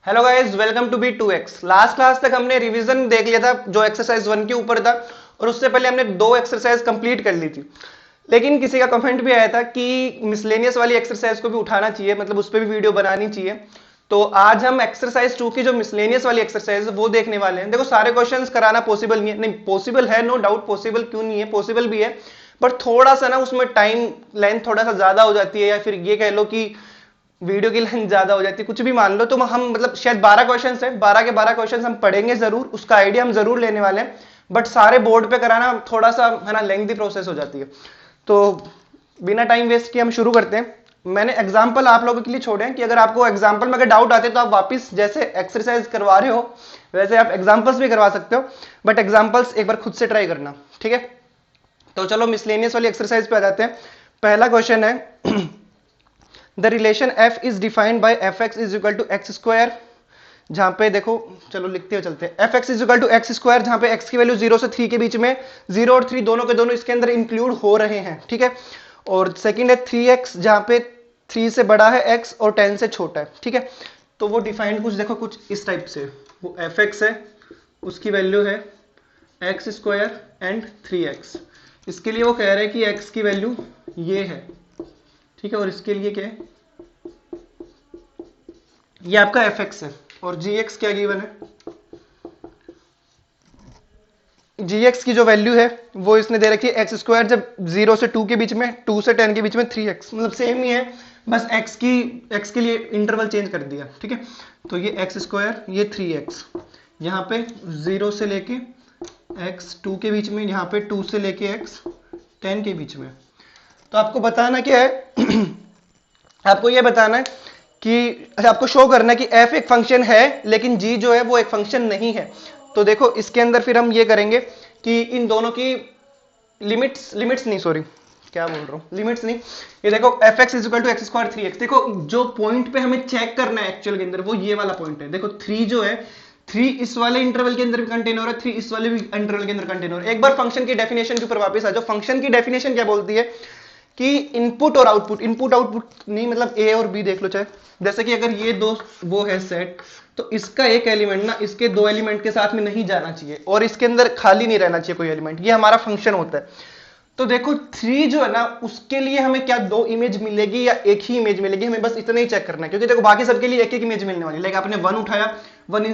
Hello guys, welcome to B2X। Last class तक हमने revision देख लिया था जो एक्सरसाइज 1 के ऊपर था, और उससे पहले हमने 2 एक्सरसाइज कंप्लीट कर ली थी। लेकिन किसी का कमेंट भी आया था कि मिसलेनियस वाली एक्सरसाइज को भी उठाना चाहिए, मतलब उस पर भी वीडियो बनानी चाहिए। तो आज हम एक्सरसाइज 2 की जो मिसलेनियस वाली एक्सरसाइज है वो देखने वाले हैं। देखो, सारे क्वेश्चंस कराना पॉसिबल नहीं है, नहीं पॉसिबल है, नो डाउट पॉसिबल क्यों नहीं है, पॉसिबल भी है। बट थोड़ा सा ना उसमें टाइम लेंथ थोड़ा सा ज्यादा हो जाती है, या फिर ये कह लो कि वीडियो की लेंथ ज्यादा हो जाती है, कुछ भी मान लो। तो हम मतलब शायद 12 क्वेश्चन है, 12 के 12 क्वेश्चन हम पढ़ेंगे जरूर, उसका आइडिया हम जरूर लेने वाले हैं। बट सारे बोर्ड पे कराना थोड़ा सा है ना लेंथी प्रोसेस हो जाती है। तो बिना टाइम वेस्ट किए हम शुरू करते हैं। मैंने एग्जाम्पल आप लोगों के लिए छोड़े हैं कि अगर आपको एग्जाम्पल में अगर डाउट आते तो आप वापस जैसे एक्सरसाइज करवा रहे हो वैसे आप एग्जाम्पल्स भी करवा सकते हो। बट एग्जाम्पल्स एक बार खुद से ट्राई करना, ठीक है। तो चलो मिसलेनियस वाली एक्सरसाइज पे आ जाते हैं। पहला क्वेश्चन है the relation f is defined by fx is equal to x square. जहां पे देखो, चलो लिखते हुए चलते हैं, fx is equal to x square, जहां पे x की वैल्यू 0 से 3 के बीच में, 0 और 3 दोनों के दोनों इसके अंदर इंक्लूड हो रहे हैं, ठीक है। और सेकंड है 3x, जहां पे 3 से बड़ा है x और 10 से छोटा है, ठीक है। तो वो डिफाइंड कुछ देखो कुछ इस टाइप से, वो fx है, उसकी वैल्यू है एक्स स्क्वायर एंड 3x। इसके लिए वो कह रहे हैं कि x की वैल्यू ये है, ठीक है। और इसके लिए क्या है, ये आपका fx है। और gx क्या गिवन है, gx की जो वैल्यू है वो इसने दे रखी है एक्स स्क्वायर, जब 0 से 2 के बीच में, 2 से 10 के बीच में 3x, मतलब सेम ही है, बस x के लिए इंटरवल चेंज कर दिया, ठीक है। तो ये एक्स स्क्वायर, ये 3x, यहाँ पे 0 से लेके x 2 के बीच में, यहाँ पे 2 से लेके x 10 के बीच में। तो आपको बताना क्या है आपको ये बताना है कि आपको शो करना है कि f एक फंक्शन है लेकिन g जो है वो एक फंक्शन नहीं है। तो देखो इसके अंदर फिर हम ये करेंगे कि इन दोनों की लिमिट्स लिमिट्स नहीं, सॉरी क्या बोल रहा हूं, लिमिट्स नहीं। ये देखो fx is equal to x square 3x। देखो जो पॉइंट पे हमें चेक करना है एक्चुअल के अंदर वो ये वाला पॉइंट है। देखो 3 जो है, 3 इस वाले इंटरवल के अंदर कंटेन हो रहा है, 3 इस वाले भी इंटरवल के अंदर कंटेन हो रहा है। एक बार फंक्शन की डेफिनेशन के ऊपर वापस आ जाओ। फंक्शन की डेफिनेशन क्या बोलती है कि इनपुट और आउटपुट, इनपुट आउटपुट नहीं, मतलब ए और बी देख लो चाहे। जैसे कि अगर ये दो वो है सेट, तो इसका एक एलिमेंट ना इसके दो एलिमेंट के साथ में नहीं जाना चाहिए, और इसके अंदर खाली नहीं रहना चाहिए कोई एलिमेंट, ये हमारा फंक्शन होता है। तो देखो 3 जो है ना उसके लिए हमें क्या दो इमेज मिलेगी या एक ही इमेज मिलेगी, हमें बस इतना ही चेक करना है, क्योंकि देखो बाकी सबके लिए एक एक इमेज मिलने वाली है। लाइक आपने 1 उठाया, 1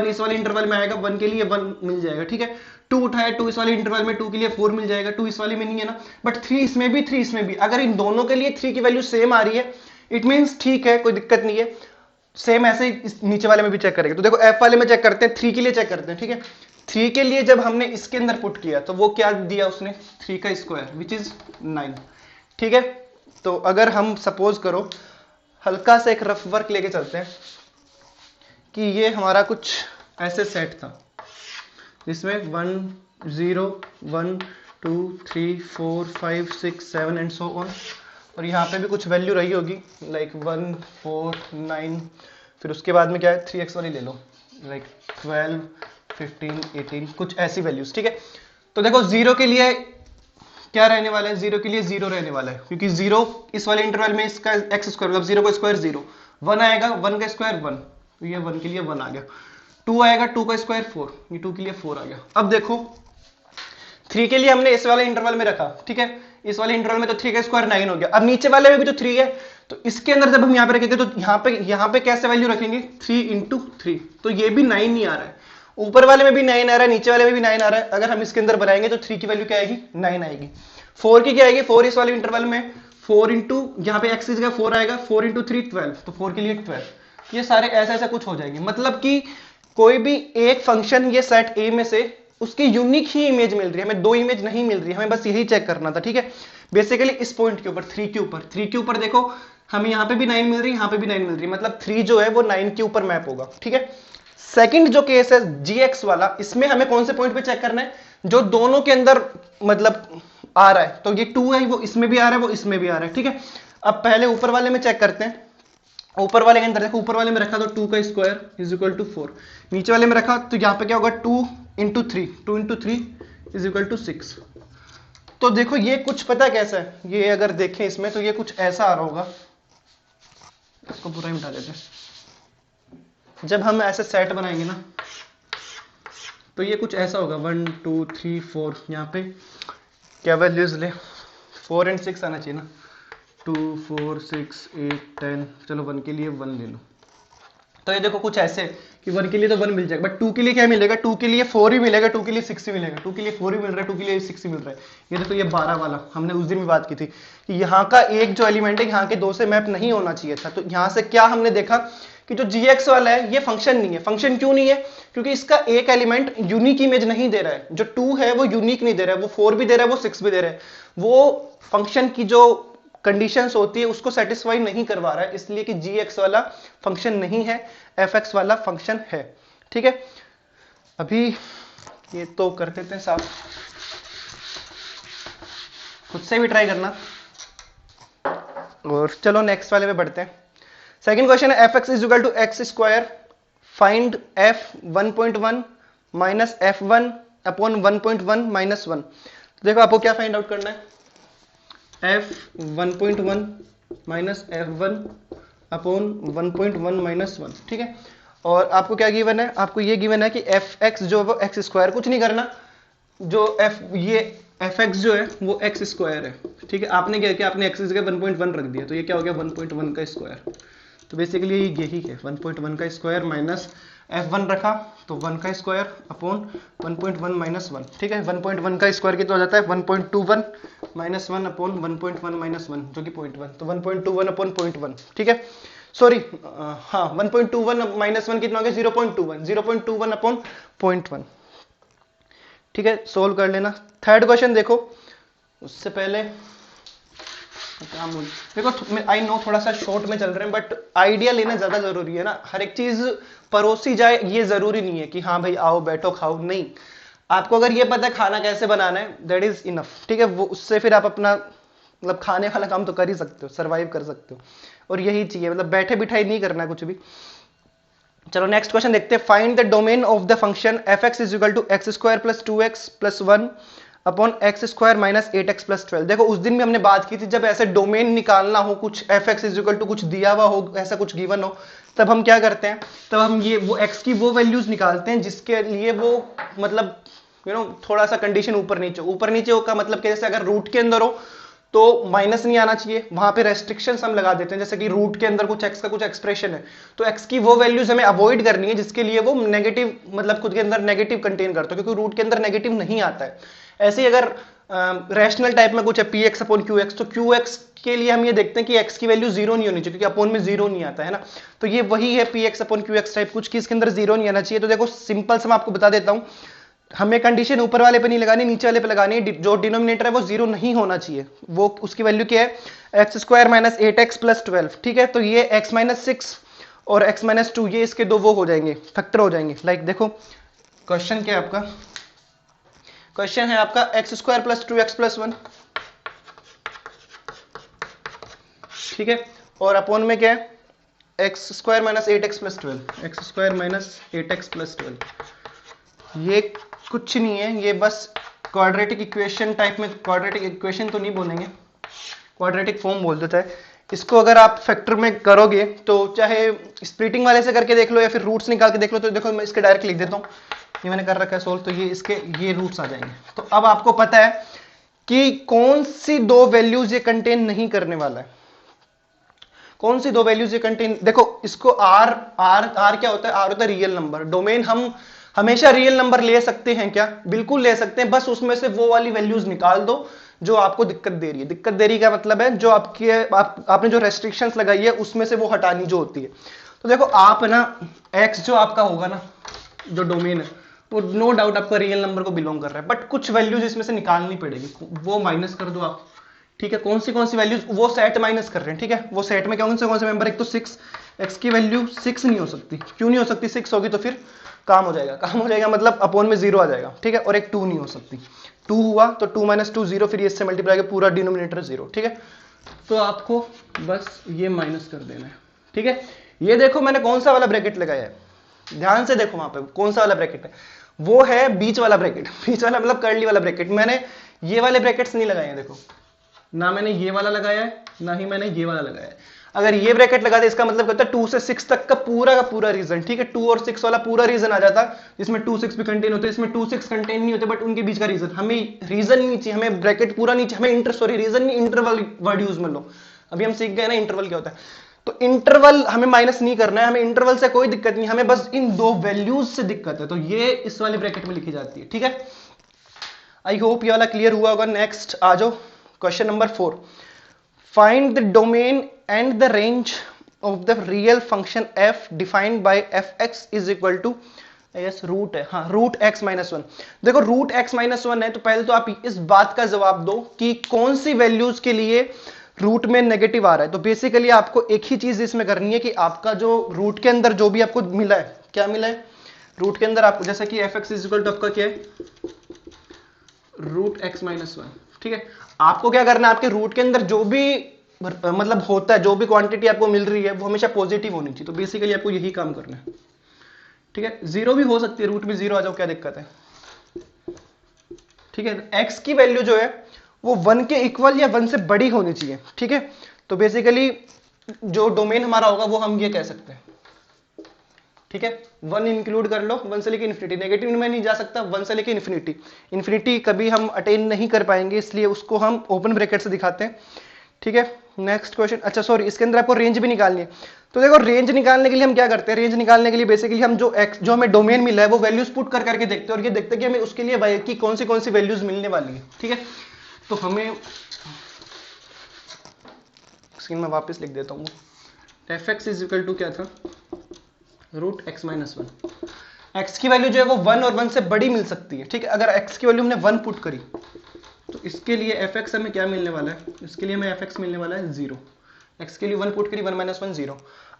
इस वाले इंटरवल में आएगा, 1 के लिए 1 मिल जाएगा, ठीक है। 2 उठाया, 2 इस वाले इंटरवल में, 2 के लिए 4 मिल जाएगा, 2 इस वाले में नहीं है ना। बट 3 इसमें भी, 3 इसमें भी, अगर इन दोनों के लिए 3 की वैल्यू सेम आ रही है, इट मीन्स ठीक है, कोई दिक्कत नहीं है। सेम ऐसे ही इस नीचे वाले में भी चेक करेंगे। तो देखो एफ वाले में चेक करते हैं, 3 के लिए चेक करते हैं, ठीक है। 3 के लिए जब हमने इसके अंदर पुट किया तो वो क्या दिया उसने, 3 का स्क्वायर विच इज 9, ठीक है। तो अगर हम सपोज करो हल्का सा एक रफ वर्क लेके चलते हैं कि ये हमारा कुछ ऐसे सेट था जिसमें 1 0 1 2 3 4 5 6 7 एंड सो ऑन, और यहाँ पे भी कुछ वैल्यू रही होगी लाइक 1 4 9, फिर उसके बाद में क्या है 3x वाली ले लो, लाइक 12 15 18, कुछ ऐसी वैल्यूज, ठीक है। तो देखो 0 के लिए क्या रहने वाला है, 0 के लिए 0 रहने वाला है, क्योंकि 0 इस वाले इंटरवल में इसका एक्स स्क्वायर, मतलब 0 का स्क्वायर 0, 1 आएगा, 1 का स्क्वायर 1, तो ये 1 के लिए 1 आ गया। 2 आएगा, 2 का स्क्वायर 4, ये 2 के लिए 4 आ गया। अब देखो 3 के लिए हमने इस वाले इंटरवल में रखा, ठीक है, इस वाले इंटरवल में, तो 3 का स्क्वायर 9 हो गया। अब नीचे वाले में भी तो 3 है, तो इसके अंदर जब हम यहाँ पे रखेंगे तो यहाँ पे कैसे वैल्यू रखेंगे, 3 इंटू 3, तो ये भी 9 नहीं आ रहा है। ऊपर वाले में भी 9 आ रहा है, नीचे वाले में भी 9 आ रहा है। अगर हम इसके अंदर बनाएंगे तो 3 की वैल्यू क्या आएगी, 9 आएगी। 4 की क्या आएगी, 4 इस वाले इंटरवल में, 4 इंटू यहाँ पे एक्स की जगह 4 आएगा, 4 इंटू 3 12, तो 4 के लिए 12। ये सारे ऐसा ऐसा कुछ हो जाएंगे, मतलब कि कोई भी एक फंक्शन ये सेट ए में से उसकी यूनिक ही इमेज मिल रही है, हमें दो इमेज नहीं मिल रही है, हमें बस यही चेक करना था, ठीक है। बेसिकली इस पॉइंट के ऊपर 3 के ऊपर देखो हमें यहाँ पे भी 9 मिल रही है, यहाँ पे भी 9 मिल रही है, मतलब 3 जो है वो 9 के ऊपर मैप होगा, ठीक है। सेकंड जो केस है gx वाला, इसमें हमें कौन से पॉइंट पे चेक करना है, जो दोनों के अंदर मतलब आ रहा है, तो ये 2 है, वो इसमें भी आ रहा है, वो इसमें भी आ रहा है, ठीक है। अब पहले ऊपर वाले में चेक करते हैं। ऊपर वाले के अंदर देखो, ऊपर वाले में रखा तो 2 का स्क्वायर इज इक्वल टू 4, नीचे वाले में रखा तो यहाँ पे क्या होगा 2 into 3, 2 into 3 is equal to 6। तो देखो ये कुछ पता है कैसा है, ये अगर देखें इसमें तो ये कुछ ऐसा आ रहा होगा, इसको पूरा ही मिटा देते हैं। जब हम ऐसे सेट बनाएंगे ना तो ये कुछ ऐसा होगा 1 2 3 4, यहाँ पे क्या वैल्यूज ले 4 और 6 आना चाहिए ना, 2 4 6 8 10, चलो 1 के लिए 1 ले लो। तो ये देखो कुछ ऐसे कि 1 के लिए तो 1 मिल जाएगा, बट 2 के लिए क्या मिलेगा, 2 के लिए 4 ही मिलेगा, 2 के लिए 6 ही मिलेगा, 2 के लिए 4 ही मिल रहा है, 2 के लिए 6 ही मिल रहा है। ये देखो ये 12 वाला हमने उस दिन भी बात की थी कि यहाँ का एक जो एलिमेंट है यहाँ के 2 से मैप नहीं होना चाहिए था। तो यहाँ से क्या हमने देखा कि जो gx वाला है ये फंक्शन नहीं है। फंक्शन क्यों नहीं है? क्योंकि इसका एक एलिमेंट यूनिक इमेज नहीं दे रहा है। जो 2 है वो यूनिक नहीं दे रहा है, वो 4 भी दे रहा है, वो 6 भी दे रहा है, वो फंक्शन की जो कंडीशंस होती है उसको सेटिस्फाई नहीं करवा रहा है, इसलिए कि gx वाला फंक्शन नहीं है, fx वाला फंक्शन है। ठीक है, अभी ये तो कर देते हैं साफ, खुद से भी ट्राई करना, और चलो नेक्स्ट वाले पे बढ़ते हैं। सेकंड क्वेश्चन है fx is equal to x square, find f 1.1 minus f1 upon 1.1 minus 1। देखो आपको क्या फाइंड आउट करना है, f 1.1 minus f1 upon 1.1 minus 1। ठीक है, और आपको क्या गिवन है, आपको ये गिवन है कि fx जो वो एक्स स्क्वायर, कुछ नहीं करना, जो ये fx जो है वो एक्स स्क्वायर है। ठीक है, आपने क्या किया, आपने एक्स की जगह 1.1 रख दिया, तो ये क्या हो गया 1.1 का स्क्वायर। तो बेसिकली यही है 1.1 का स्क्वायर माइनस f1 रखा तो 1 का स्क्वायर अपॉन 1.1 माइनस 1। ठीक है, 1.1 का स्क्वायर कितना हो जाता है 1.21 माइनस 1 अपॉन 1.1 माइनस 1 जो कि 0.1, तो 1.21 अपॉन 0.1। ठीक है, सॉरी हाँ 1.21 माइनस 1 कितना हो गया 0.21, 0.21 अपॉन 0.1। ठीक है, सोल्व कर लेना। थर्ड क्वेश्चन देखो, उससे पहले देखो आई नो थोड़ा सा शॉर्ट में चल रहे हैं, बट आइडिया लेना ज्यादा जरूरी है ना। हर एक चीज परोसी जाए ये जरूरी नहीं है कि हाँ भाई आओ बैठो खाओ, नहीं, आपको अगर ये पता है खाना कैसे बनाना है दैट इज इनफ। ठीक है, वो उससे फिर आप अपना मतलब खाने वाला काम तो कर ही सकते हो, सर्वाइव कर सकते हो, और यही चाहिए, मतलब बैठे बिठाई नहीं करना है कुछ भी। चलो नेक्स्ट क्वेश्चन देखते हैं, find the domain of the function fx is equal to x square plus 2x plus 1 upon x square minus 8x plus 12। देखो उस दिन भी हमने बात की थी, जब ऐसे डोमेन निकालना हो, कुछ fx इज इक्वल टू कुछ दिया हुआ हो, ऐसा कुछ गिवन हो, तब हम क्या करते हैं, तब हम ये वो x की वो वैल्यूज निकालते हैं जिसके लिए वो मतलब थोड़ा सा कंडीशन ऊपर नीचे हो का मतलब जैसे अगर रूट के अंदर हो तो माइनस नहीं आना चाहिए, वहां पे रेस्ट्रिक्शंस हम लगा देते हैं, जैसे कि रूट के अंदर कुछ x का कुछ एक्सप्रेशन है तो x की वो वैल्यूज हमें अवॉइड करनी है जिसके लिए वो नेगेटिव मतलब खुद के अंदर नेगेटिव कंटेन करता है, क्योंकि रूट के अंदर नेगेटिव नहीं आता है। ऐसे ही अगर रैशनल टाइप में कुछ है px अपॉन qx, तो qx के लिए हम ये देखते हैं कि x की वैल्यू जीरो नहीं होनी चाहिए, क्योंकि अपॉन में जीरो नहीं आता है ना। तो ये वही है px अपॉन qx टाइप कुछ, कि इसके अंदर जीरो नहीं आना चाहिए। तो देखो सिंपल से मैं आपको बता देता हूं, हमें कंडीशन ऊपर वाले पे नहीं लगानी, नीचे वाले पे लगानी है। जो डिनोमिनेटर है वो जीरो नहीं होना चाहिए, वो उसकी वैल्यू क्या है x square minus 8x plus 12। ठीक है, तो ये x माइनस 6 और x माइनस 2 ये इसके दो वो हो जाएंगे, फैक्टर हो जाएंगे। लाइक देखो क्वेश्चन क्या है आपका, क्वेश्चन है आपका x square plus 2x plus 1। ठीक है, और अपॉन में क्या है x square minus 8x plus 12, x square minus 8x plus 12। ये कुछ नहीं है, ये बस क्वाड्रेटिक इक्वेशन टाइप में, क्वाड्रेटिक इक्वेशन तो नहीं बोलेंगे, क्वाड्रेटिक फॉर्म बोल देता है इसको। अगर आप फैक्टर में करोगे तो चाहे स्प्लिटिंग वाले से करके देख लो या फिर रूट्स निकाल के देख लो, तो देखो मैं इसके डायरेक्ट लिख देता हूँ, ये मैंने कर रखा है सोल्व, तो ये इसके ये रूट्स आ जाएंगे। तो अब आपको पता है कि कौन सी दो वैल्यूज ये कंटेन नहीं करने वाला है, कौन सी दो वैल्यूज ये कंटेन। देखो इसको आर क्या होता है, आर होता है रियल नंबर। डोमेन हम हमेशा रियल नंबर ले सकते हैं क्या, बिल्कुल ले सकते हैं, बस उसमें से वो वाली वैल्यूज निकाल दो जो आपको दिक्कत दे रही है। दिक्कत दे रही का मतलब है जो आपने जो रेस्ट्रिक्शंस लगाई है उसमें से वो हटानी जो होती है। तो देखो आप ना एक्स जो आपका होगा ना, जो डोमेन है वो नो डाउट आपका रियल नंबर को बिलोंग कर रहा है, बट कुछ वैल्यूज इसमें से निकालनी पड़ेगी, वो माइनस कर दो आप। ठीक है, कौन सी वैल्यूज, वो सेट माइनस कर रहे हैं। ठीक है, वो सेट में कौन से मेंबर, एक तो 6, एक्स की वैल्यू 6 नहीं हो सकती। क्यों नहीं हो सकती, 6 होगी तो फिर काम हो जाएगा मतलब अपॉन में 0 आ जाएगा। ठीक है, और एक 2 नहीं हो सकती, 2 हुआ तो 2 माइनस 2 0, फिर इससे मल्टीप्लाई करके पूरा डिनोमिनेटर 0। ठीक है, तो आपको बस ये माइनस कर देना है। ठीक है, ये देखो मैंने कौन सा वाला ब्रैकेट लगाया है, ध्यान से देखो वहां पे कौन सा वाला ब्रैकेट है, वो है बीच वाला ब्रैकेट। बीच वाला मतलब कर्ली वाला ब्रैकेट। मैंने ये वाले ब्रैकेट्स नहीं लगाए हैं, देखो ना मैंने ये वाला लगाया है ना ही मैंने ये वाला लगाया है। अगर ये ब्रैकेट लगा दे इसका मतलब क्या होता है 2 से 6 तक का पूरा रीजन, ठीक है, 2 और 6 वाला पूरा रीजन आ जाता, जिसमें 2 6 भी कंटेन होते हैं, इसमें 2 6 कंटेन नहीं होते, बट उनके बीच का रीजन, हमें रीजन नहीं चाहिए, हमें ब्रैकेट पूरा नहीं चाहिए, हमें रीजन नहीं, इंटरवल वर्ड यूज में लो, अभी हम सीख गए ना इंटरवल क्या होता है। तो इंटरवल हमें माइनस नहीं करना है, हमें इंटरवल से कोई दिक्कत नहीं, हमें बस इन दो वैल्यूज से दिक्कत है, तो ये इस वाले ब्रैकेट में लिखी जाती है, ठीक है। आई होप ये वाला क्लियर हुआ होगा। नेक्स्ट आ जाओ, question number 4, find the domain and the range of the real function f defined by fx is equal to yes root है, हाँ रूट x माइनस 1। देखो रूट x माइनस 1 है, तो पहले तो आप इस बात का जवाब दो कि कौन सी वैल्यूज के लिए रूट में नेगेटिव आ रहा है। तो बेसिकली आपको एक ही चीज इसमें करनी है कि आपका जो रूट के अंदर जो भी आपको मिला है, क्या मिला है रूट के अंदर आपको, जैसे कि fx इज इक्वल टू आपका क्या है रूट x माइनस 1, ठीक है। आपको क्या करना है, आपके रूट के अंदर जो भी मतलब होता है, जो भी क्वांटिटी आपको मिल रही है वो हमेशा पॉजिटिव होनी चाहिए, तो बेसिकली आपको यही काम करना है, ठीक है। जीरो भी हो सकती है, रूट में जीरो आ जाओ, क्या दिक्कत है, ठीक है। x की वैल्यू जो है वो 1 के इक्वल या 1 से बड़ी होनी चाहिए, ठीक है। तो बेसिकली जो डोमेन हमारा होगा वो हम ये कह सकते हैं, ठीक है। 1 इंक्लूड कर लो, 1 से लेके इन्फिनिटी, नेगेटिव में नहीं जा सकता, 1 से लेके इन्फिनिटी, इन्फिनिटी कभी हम अटेन नहीं कर पाएंगे, इसलिए उसको हम ओपन ब्रैकेट से दिखाते हैं, ठीक है। नेक्स्ट क्वेश्चन, अच्छा सॉरी, इसके अंदर आपको रेंज भी निकालनी है। तो देखो रेंज निकालने के लिए हम क्या करते हैं, रेंज निकालने के लिए बेसिकली हम जो हमें डोमेन मिला है वो वैल्यूज पुट कर करके देखते हैं, और ये देखते हैं कि हमें उसके लिए y की कौन सी वैल्यूज मिलने वाली है, ठीक है। तो हमें स्क्रीन में वापस लिख देता हूँ, fx इज इक्वल टू क्या था रूट x माइनस 1। x की वैल्यू जो है वो 1 और 1 से बड़ी मिल सकती है, ठीक है। अगर x की वैल्यू हमने 1 पुट करी तो इसके लिए fx हमें क्या मिलने वाला है, इसके लिए हमें fx मिलने वाला है 0, x के लिए 1 पुट करी 1 माइनस 1 0।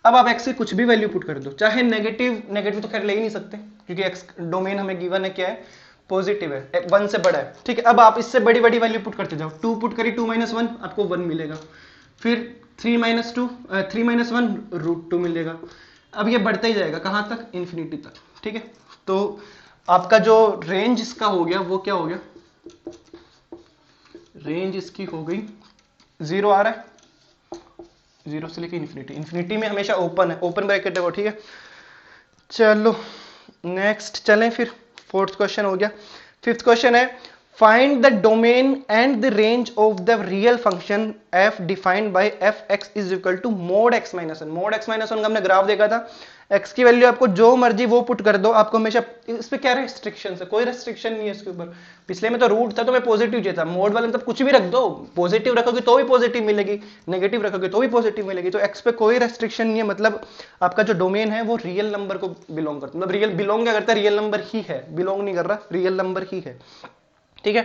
अब आप x की कुछ भी वैल्यू पुट कर दो, चाहे नेगेटिव तो खैर ले ही नहीं सकते क्योंकि x डोमेन हमें गिवन है क्या है पॉजिटिव है, 1 से बड़ा है, ठीक है। अब आप इससे बड़ी वैल्यू पुट करते जाओ, 2 पुट करी 2 माइनस 1 आपको 1 मिलेगा, फिर 3 माइनस 1 रूट 2 मिलेगा। अब ये बढ़ता ही जाएगा कहां तक, इन्फिनिटी तक, ठीक है। तो आपका जो रेंज इसका हो गया वो क्या हो गया, रेंज इसकी हो गई 0 आ रहा है, 0 से लेके इन्फिनिटी, इन्फिनिटी में हमेशा ओपन है, ओपन ब्रैकेट है वो, ठीक है। चलो नेक्स्ट चलें फिर, 4th क्वेश्चन हो गया। 5th क्वेश्चन है find the domain and the range of the real function f defined by fx is equal to mod x minus 1। Mod x minus 1 का हमने ग्राफ देखा था, x की वैल्यू आपको जो मर्जी वो पुट कर दो, आपको हमेशा इस पे क्या रेस्ट्रिक्शन है, कोई रेस्ट्रिक्शन नहीं है इसके ऊपर। पिछले में तो रूट था तो मैं पॉजिटिव चाहिए था, मोड वाले में तो कुछ भी रख दो, पॉजिटिव रखोगे तो भी पॉजिटिव मिलेगी, नेगेटिव रखोगे तो भी पॉजिटिव मिलेगी, तो x पे कोई रेस्ट्रिक्शन नहीं है, मतलब आपका जो डोमेन है वो रियल नंबर को बिलोंग करता है, मतलब रियल बिलोंग क्या करता है, रियल नंबर ही है, बिलोंग नहीं कर रहा, रियल नंबर ही है, ठीक है।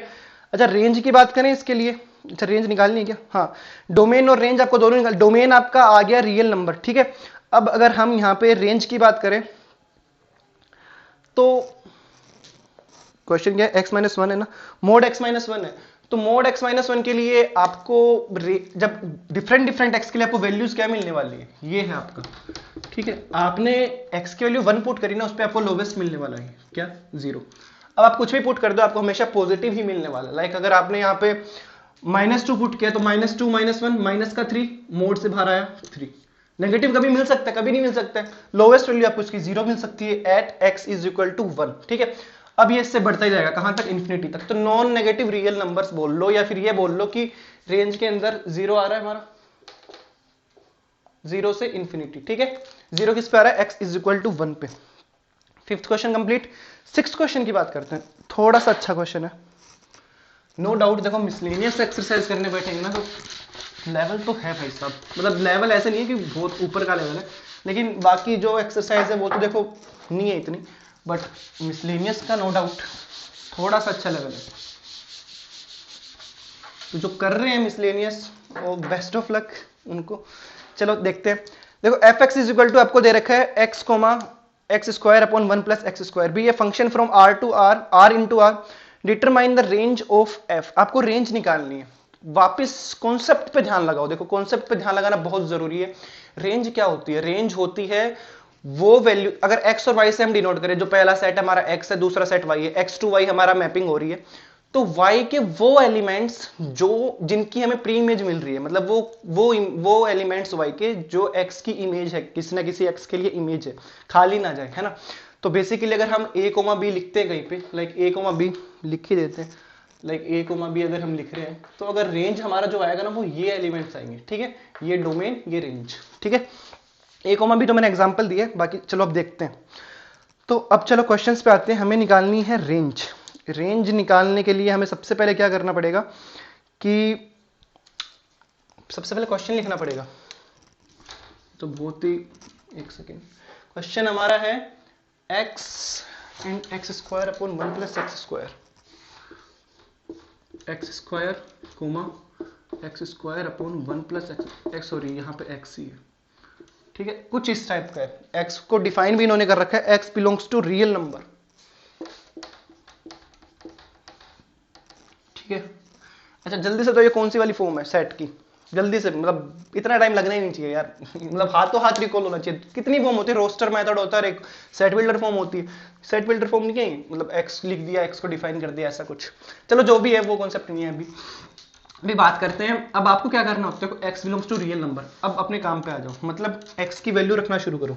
अच्छा रेंज की बात करें इसके लिए, अच्छा रेंज निकालनी है क्या, हाँ डोमेन और रेंज आपको दोनों निकाल, डोमेन आपका आ गया रियल नंबर, ठीक है। अब अगर हम यहां पे रेंज की बात करें तो क्वेश्चन क्या है, x माइनस 1 है ना, मोड x माइनस 1 है, तो मोड x माइनस 1 के लिए आपको जब डिफरेंट x के लिए आपको वैल्यूज क्या मिलने वाली है, ये है आपका, ठीक है। आपने x की वैल्यू 1 पुट करी ना, उस पर आपको लोवेस्ट मिलने वाला है क्या 0। अब आप कुछ भी पुट कर दो आपको हमेशा पॉजिटिव ही मिलने वाला है, लाइक अगर आपने यहाँ पे -2 पुट किया तो -2 -1 माइनस का 3, मोड से बाहर आया 3, नेगेटिव कभी मिल सकता है, कभी नहीं मिल सकता है, लोवेस्ट वैल्यू आपको इसकी 0 मिल सकती है at x is equal to 1, ठीक है। अब ये इससे बढ़ता ही जाएगा कहां तक, इन्फिनिटी तक। तो नॉन नेगेटिव रियल नंबर्स बोल लो, या फिर ये बोल लो कि रेंज के अंदर 0 आ रहा है हमारा, 0 से इन्फिनिटी, ठीक है। 0 किस पे आ रहा है, x इज इक्वल टू 1 पे। 5th question complete. 6th question की बात करते हैं, थोड़ा सा अच्छा क्वेश्चन है, नो डाउट। देखो मिसलेनियस एक्सरसाइज करने बैठेंगे ना तो लेवल तो है भाई साहब, मतलब लेवल ऐसे नहीं है कि बहुत ऊपर का लेवल है, लेकिन बाकी जो एक्सरसाइज है वो तो देखो नहीं है इतनी, बट मिसलेनियस का नो डाउट थोड़ा सा अच्छा लेवल है। तो जो कर रहे हैं मिसलेनियस वो बेस्ट ऑफ लक उनको। चलो देखते हैं, देखो fx इज इक्वल टू आपको दे रखा है x comma x square upon 1 plus x square, be a function from r to r into r, determine the range of f। आपको रेंज निकालनी है, वापस कॉन्सेप्ट पे ध्यान लगाओ, देखो कॉन्सेप्ट पे ध्यान लगाना बहुत जरूरी है। रेंज क्या होती है, रेंज होती है वो वैल्यू, अगर x और y से हम डिनोट करें, जो पहला सेट हमारा x है, दूसरा सेट y है, x टू y हमारा मैपिंग हो रही है, तो y के वो एलिमेंट्स जो जिनकी हमें प्री इमेज मिल रही है, मतलब वो एलिमेंट्स y के जो x की इमेज है, किसी ना किसी x के लिए इमेज है, खाली ना जाए, है ना। तो बेसिकली अगर हम a, b लिखते हैं कहीं पे, लाइक a, b लिख ही देते हैं, लाइक a, b अगर हम लिख रहे हैं, तो अगर रेंज हमारा जो आएगा ना वो ये एलिमेंट्स आएंगे, ठीक है, ये डोमेन, ये रेंज, ठीक है। a, b तो मैंने एग्जांपल दिया, बाकी चलो अब देखते हैं। तो अब चलो क्वेश्चंस पे आते हैं। हमें निकालनी है रेंज। रेंज निकालने के लिए हमें सबसे पहले क्या करना पड़ेगा कि सबसे पहले क्वेश्चन लिखना पड़ेगा। तो बहुत ही, एक सेकेंड, क्वेश्चन हमारा है x and x square upon 1 plus x square, x square comma x square upon 1 plus x, sorry यहाँ पे x ही है, ठीक है, कुछ इस टाइप का है। x को डिफाइन भी इन्होंने कर रखा है, x belongs to real number, ठीक है। अच्छा जल्दी से, तो ये कौन सी वाली फॉर्म है सेट की, जल्दी से, मतलब इतना टाइम लगना ही नहीं चाहिए यार मतलब हाथों हाथ रिकॉल होना चाहिए। कितनी फॉर्म होती है, रोस्टर मेथड होता है, एक सेट बिल्डर फॉर्म होती है। सेट बिल्डर फॉर्म नहीं है, मतलब x लिख दिया, x को डिफाइन कर दिया, ऐसा कुछ। चलो जो भी है वो कॉन्सेप्ट नहीं है अभी बात करते हैं। अब आपको क्या करना होता है, x belongs to real number. अब अपने काम पे आ जाओ, मतलब x की वैल्यू रखना शुरू करो।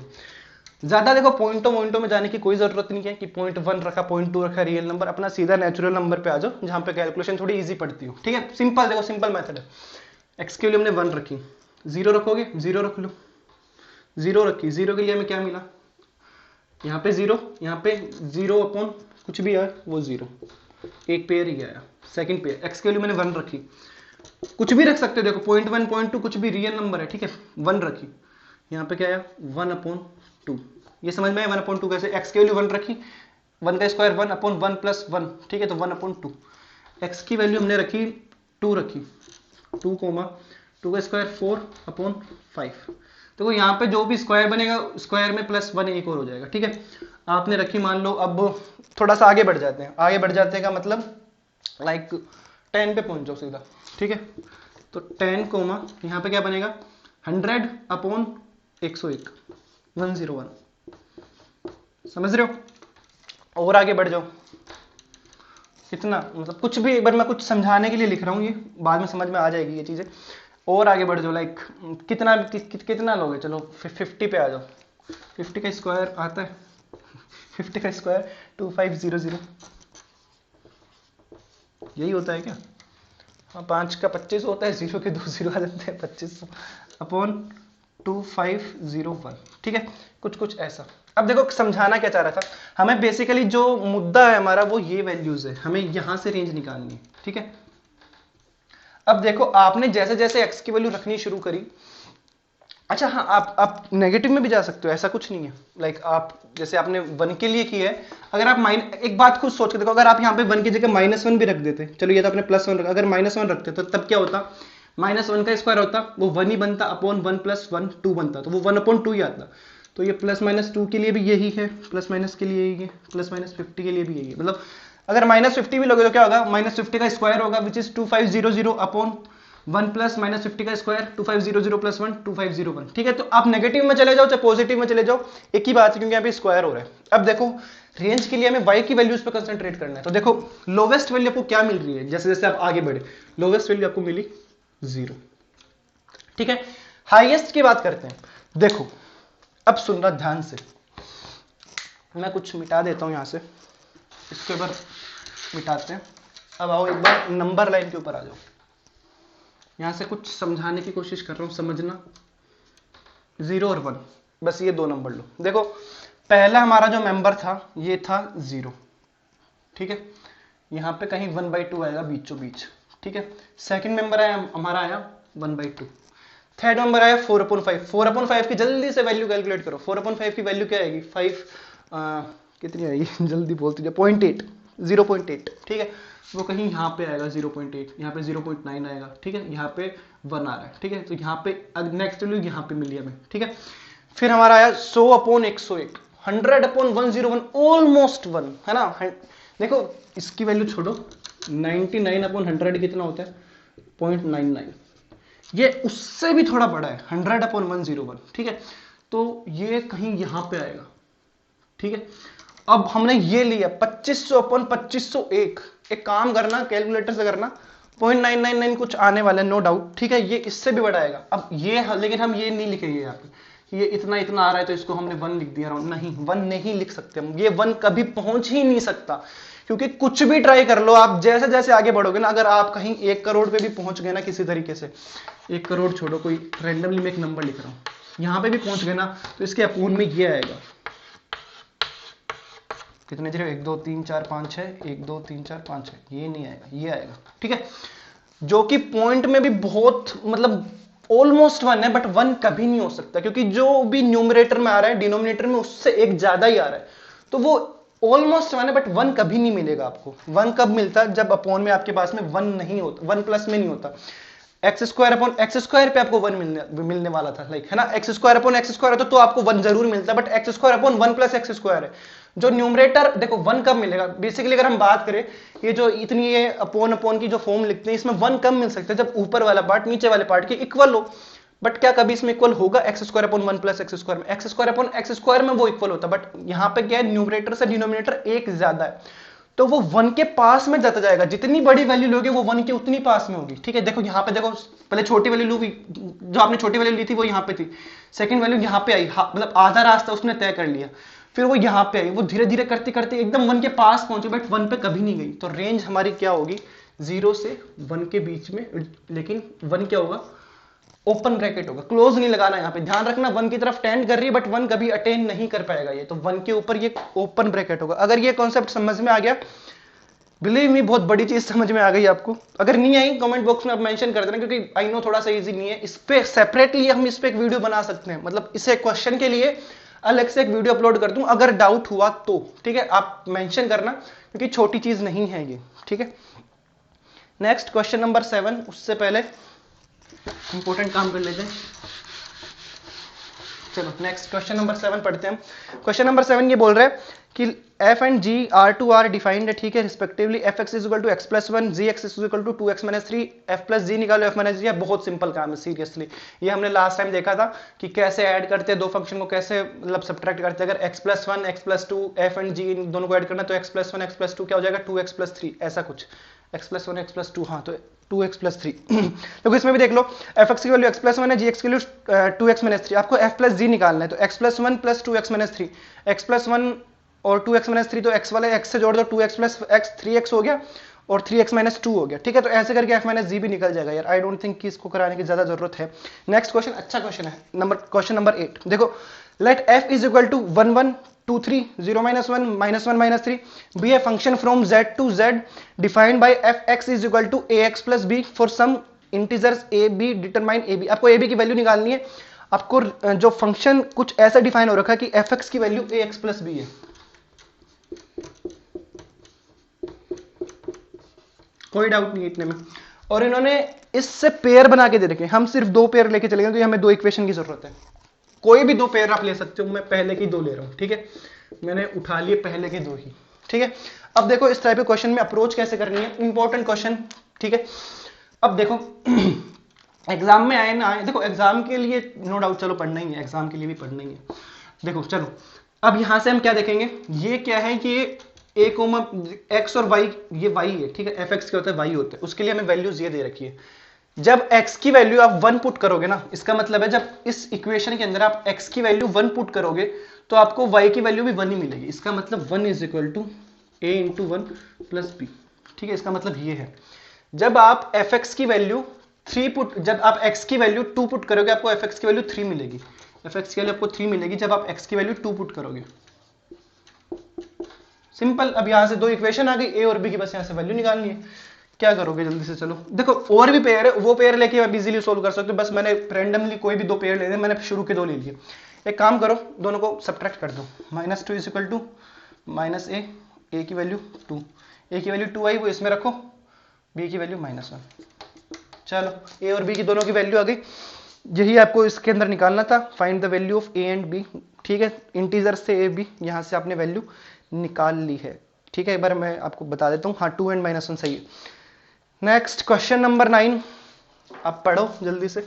ज्यादा देखो पॉइंटों में जाने की कोई जरूरत नहीं है कि 0.1 रखा, 0.2 रखा रियल नंबर, अपना सीधा नेचुरल नंबर पे आ जाओ जहां पे कैलकुलेशन थोड़ी इजी पड़ती हो, ठीक है। सिंपल, देखो सिंपल मेथड है। x के लिए हमने 1 रखी, 0 रखोगे, 0 रख लो, 0 रखी, 0 के लिए हमें क्या मिला, यहाँ पे 0, यहाँ पे 0 अपॉन कुछ भी आया वो 0, एक पेयर ही आया, सेकंड पेयर। x के लिए मैंने 1 रखी, कुछ भी रख सकते हो, देखो 0.1 0.2 कुछ भी रियल नंबर है, ठीक है। 1 रखी, यहाँ पे क्या आया 1/2, ये समझ में आया 1/2 कैसे। x की वैल्यू 1 रखी, 1 का स्क्वायर 1/1 प्लस 1, ठीक है, तो 1/2। x की वैल्यू हमने रखी 2 रखी, 2 का स्क्वायर 4/5। देखो यहाँ पे जो भी स्क्वायर बनेगा, स्क्वायर में प्लस 1 एक और हो जाएगा, ठीक है। आपने रखी, मान लो, अब थोड़ा सा आगे बढ़ जाते हैं। आगे बढ़ जाते हैं का मतलब लाइक 10 पे पहुंच जाओ सीधा, ठीक है। तो 10 यहाँ पे क्या बनेगा 100/101, 101, समझ रहे हो। और आगे बढ़ जाओ, कितना, मतलब कुछ भी, एक बार मैं कुछ समझाने के लिए लिख रहा हूँ, ये बाद में समझ में आ जाएगी ये चीजें। और आगे बढ़ जाओ, लाइक कितना लोगे, चलो 50 पे आ जाओ। 50 का स्क्वायर आता है 50 का स्क्वायर 2500, यही होता है क्या। हाँ, 5 का 25 होता है, 0 के 2 0 आ जाते हैं, 2500 अपॉन 2501, ठीक है, कुछ ऐसा। अब देखो समझाना क्या चाह रहा था, हमें बेसिकली जो मुद्दा है हमारा वो ये वैल्यूज है, हमें यहां से रेंज निकालनी है, ठीक है। अब देखो आपने जैसे जैसे x की वैल्यू रखनी शुरू करी, अच्छा हाँ, आप नेगेटिव में भी जा सकते हो, ऐसा कुछ नहीं है। लाइक आप जैसे आपने 1 के लिए की है, अगर आप एक बात खुद सोच के देखो, अगर आप यहाँ पे 1 की जगह -1 भी रख देते, चलो ये तो आपने +1 रखा, अगर -1 रखते तो तब क्या होता, -1 का स्क्वायर होता, वो 1 ही बनता, अपॉन 1 + 1 2 बनता, तो वो 1/2 ही आता। तो ये +-2 के लिए भी यही है, +- के लिए यही है, +-50 के लिए भी यही है। मतलब अगर -50 भी लोगे तो क्या होगा, -50 का स्क्वायर होगा विच इज 2500 अपॉन 1 प्लस -50 का स्क्वायर 2500 + 1 2501, ठीक है। तो आप नेगेटिव में चले जाओ चाहे पॉजिटिव में चले जाओ, एक ही बात है, क्योंकि यहाँ पे स्क्वायर हो रहा है। अब देखो रेंज के लिए हमें y की वैल्यूज पे कंसंट्रेट करना है। तो देखो लोवेस्ट वैल्यू आपको क्या मिल रही है, जैसे जैसे आप आगे बढ़े लोवेस्ट वैल्यू आपको मिली 0, ठीक है। हाईएस्ट की बात करते हैं। देखो अब सुनना ध्यान से, मैं कुछ मिटा देता हूं यहां से, इसके ऊपर मिटाते हैं। अब आओ एक बार नंबर लाइन के ऊपर आ जाओ, यहां से कुछ समझाने की कोशिश कर रहा हूं, समझना। 0 और 1, बस ये 2 नंबर लो। देखो पहला हमारा जो मेंबर था ये था 0, ठीक है, यहां पे कहीं 1/2 आएगा बीचों बीच, ठीक है। सेकंड मेंबर आया हमारा आया 1/2, थर्ड नंबर आया 4/5। 4/5 की जल्दी से वैल्यू कैलकुलेट करो, 4/5 की वैल्यू क्या आएगी, 5 कितनी आएगी जल्दी बोलती जाओ, 0.8, 0.8, ठीक है। वो कहीं यहाँ पे आएगा 0.8, यहाँ पे 0.9 आएगा, ठीक है, यहाँ पे 1 आ रहा है, ठीक है। तो यहाँ पे नेक्स्ट वैल्यू यहाँ पे मिली हमें, ठीक है। फिर हमारा आया 100/101, 100/101, ऑलमोस्ट 1, है ना। देखो इसकी वैल्यू छोड़ो, 99/100 कितना होता है 0.99, ये उससे भी थोड़ा बड़ा है 100/101, ठीक है। तो ये कहीं यहां पे आएगा, ठीक है। अब हमने ये लिया 2500 अपन 2501, एक काम करना कैलकुलेटर से करना, 0.999 कुछ आने वाला है नो डाउट, ठीक है। ये इससे भी बड़ा आएगा। अब ये लेकिन हम ये नहीं लिखेंगे यहाँ पे, ये इतना इतना आ रहा है तो इसको हमने 1 लिख दिया, नहीं 1 नहीं लिख सकते हम, ये 1 कभी पहुंच ही नहीं सकता, क्योंकि कुछ भी ट्राई कर लो आप, जैसे जैसे आगे बढ़ोगे ना, अगर आप कहीं 1 करोड़ पे भी पहुंच गए ना किसी तरीके से, 1 करोड़ छोड़ो, कोई रैंडमली मैं एक नंबर लिख रहा हूं, यहां पे भी पहुंच गए ना, तो इसके अपूर्ण में ये आएगा, कितने 0, 1 2 3 4 5 6, 1 2 3 4 5 6, ये नहीं आएगा, ये आएगा, ठीक है। जो कि पॉइंट में भी बहुत मतलब ऑलमोस्ट 1 है, बट 1 कभी नहीं हो सकता, क्योंकि जो भी न्यूमरेटर में आ रहा है डिनोमिनेटर में उससे एक ज्यादा ही आ रहा है, तो वो ऑलमोस्ट 1 है, बट 1 कभी नहीं मिलेगा आपको। 1 कब मिलता है, जब अपॉन में आपके पास में 1 नहीं होता, 1 प्लस में नहीं होता। X square upon x square पे आपको 1 मिलने वाला था, लाइक है ना, x square upon x square है तो आपको 1 जरूर मिलता है, but x square upon 1 plus x square है, जो न्यूमरेटर देखो 1 कब मिलेगा। बेसिकली अगर हम बात करें, ये जो इतनी ये अपॉन अपॉन की जो फॉर्म लिखते हैं, इसमें 1 कब मिल सकता है, जब ऊपर वाला पार्ट नीचे वाले पार्ट के इक्वल हो, बट क्या कभी इसमें इक्वल होगा X square upon 1 plus x square में, X square upon x square में वो इक्वल होता, बट यहां पे क्या है, न्यूमरेटर से डिनोमिनेटर एक ज्यादा है, तो वो 1 के पास में जाता जाएगा, जितनी बड़ी वैल्यू लोगे वो 1 के उतनी पास में होगी, ठीक है। देखो यहाँ पे देखो, पहले छोटी वैल्यू लूगी, जो आपने छोटी वैल्यू ली थी वो यहाँ पे थी, सेकंड वैल्यू यहाँ पे आई, मतलब आधा रास्ता उसने तय कर लिया, फिर वो यहाँ पे आई, वो धीरे धीरे करते करते एकदम 1 के पास पहुंचे, बट 1 पे कभी नहीं गई, तो रेंज हमारी क्या होगी, 0 से 1 के बीच में, लेकिन 1 क्या होगा, ओपन ब्रैकेट होगा, क्लोज नहीं लगाना, यहाँ पे ध्यान रखना 1 की तरफ टेंड कर रही है, बट 1 कभी अटेन नहीं कर पाएगा, ये तो 1 के ऊपर ये ओपन ब्रैकेट होगा। अगर ये कॉन्सेप्ट समझ में आ गया, बिलीव मी बहुत बड़ी चीज समझ में आ गई आपको। अगर नहीं आई कमेंट बॉक्स में आप मेंशन कर देना, क्योंकि आई नो थोड़ा सा इजी नहीं है, इस पे सेपरेटली हम इस पे एक वीडियो बना सकते हैं, मतलब इसे क्वेश्चन के लिए अलग से एक वीडियो अपलोड कर दूं, अगर डाउट हुआ तो, ठीक है, आप मेंशन करना, क्योंकि छोटी चीज नहीं है ये, ठीक है। नेक्स्ट क्वेश्चन नंबर 7, उससे पहले इंपॉर्टेंट काम कर लेते हैं, चलो नेक्स्ट क्वेश्चन नंबर 7 पढ़ते हैं हम। क्वेश्चन नंबर 7 ये बोल रहा है कि f and g R to R defined है, ठीक है, respectively F X is equal to X plus 1, G X is equal to 2x minus 3, F plus G निकालो, एफ माइनस जी। बहुत सिंपल काम है सीरियसली, ये हमने लास्ट टाइम देखा था कि कैसे ऐड करते हैं दो फंक्शन को, कैसे मतलब सब्ट्रैक्ट करते हैं। अगर x plus 1 x plus 2 F and G दोनों को ऐड करना तो x प्लस 1 x प्लस 2 क्या हो जाएगा, 2x प्लस 3, ऐसा कुछ, x प्लस 1 x प्लस 2, हाँ तो 2x प्लस 3। तो इसमें भी देख लो, एफ एक्स की वैल्यू x प्लस 1 है, जी एक्स की वैल्यू 2x माइनस 3, आपको f प्लस जी निकालना है, तो x plus 1 plus 2x minus 3, x plus 1 और 2x माइनस 3, तो x वाले x से जोड़ दो, 2x प्लस x 3x हो गया और 3x माइनस 2 हो गया, ठीक है। तो ऐसे करके f माइनस जी भी निकल जाएगा यार, आई डोंट थिंक कि इसको कराने की ज्यादा जरूरत है। नेक्स्ट क्वेश्चन अच्छा क्वेश्चन है, क्वेश्चन नंबर 8 देखो, let f is equal to 1 1 2 3 0 minus 1 minus 1 minus 3 be a function from z to z defined by fx is equal to ax plus b for some integers a b determine a b। आपको a b की value निकालनी है, आपको जो function कुछ ऐसा define हो रखा है कि fx की वैल्यू ax plus b है, कोई डाउट नहीं इतने में, और इन्होंने इससे पेयर बना के दे रखे, हम सिर्फ 2 पेयर लेके चले गए तो हमें 2 इक्वेशन की जरूरत है, कोई भी 2 पेयर आप ले सकते हो, मैं पहले की 2 ले रहा हूं, ठीक है, मैंने उठा लिए पहले के 2 ही, ठीक है। अब देखो इस टाइप के क्वेश्चन में अप्रोच कैसे करनी है, इंपॉर्टेंट क्वेश्चन, ठीक है। अब देखो एग्जाम में आए ना आए, देखो एग्जाम के लिए नो डाउट चलो पढ़ना ही है, एग्जाम के लिए भी पढ़ना ही है। देखो चलो अब यहां से हम क्या देखेंगे, ये क्या है कि ए कोमा एक्स और वाई, ये वाई है, ठीक है, एफ एक्स क्या होता है, वाई होता है, उसके लिए हमें वैल्यूज ये दे रखी है। जब x की वैल्यू आप 1 पुट करोगे ना, इसका मतलब है जब इस इक्वेशन के अंदर आप x की वैल्यू 1 पुट करोगे तो आपको y की वैल्यू भी 1 ही मिलेगी, इसका मतलब 1 is equal to a into 1 plus B, ठीक है, इसका मतलब ये है। जब आप fx की वैल्यू 3 पुट, जब आप x की वैल्यू 2 पुट करोगे आपको fx की वैल्यू 3 मिलेगी, fx की वैल्यू आपको 3 मिलेगी जब आप x की वैल्यू 2 पुट करोगे, सिंपल। अब यहां से 2 इक्वेशन आ गई, a और b की, बस यहां से वैल्यू निकालनी है। क्या करोगे जल्दी से, चलो देखो और भी पेयर है, वो पेयर लेके आप इजीली सोल्व कर सकते हो, बस मैंने रैंडमली कोई भी 2 पेयर ले लिए, मैंने शुरू के 2 ले लिए। एक काम करो, दोनों को सब्ट्रैक्ट कर दो, -2 इज इक्वल टू माइनस ए की वैल्यू 2, ए की वैल्यू 2 आई, वो इसमें रखो, बी की वैल्यू -1, चलो ए और बी की दोनों की वैल्यू आ गई, यही आपको इसके अंदर निकालना था, find the value of A and B, ठीक है, इंटीजर से ए बी, यहां से आपने वैल्यू निकाल ली है, ठीक है। एक बार मैं आपको बता देता हूँ, हाँ 2 एंड -1 सही है। नेक्स्ट क्वेश्चन नंबर 9, आप पढ़ो जल्दी से,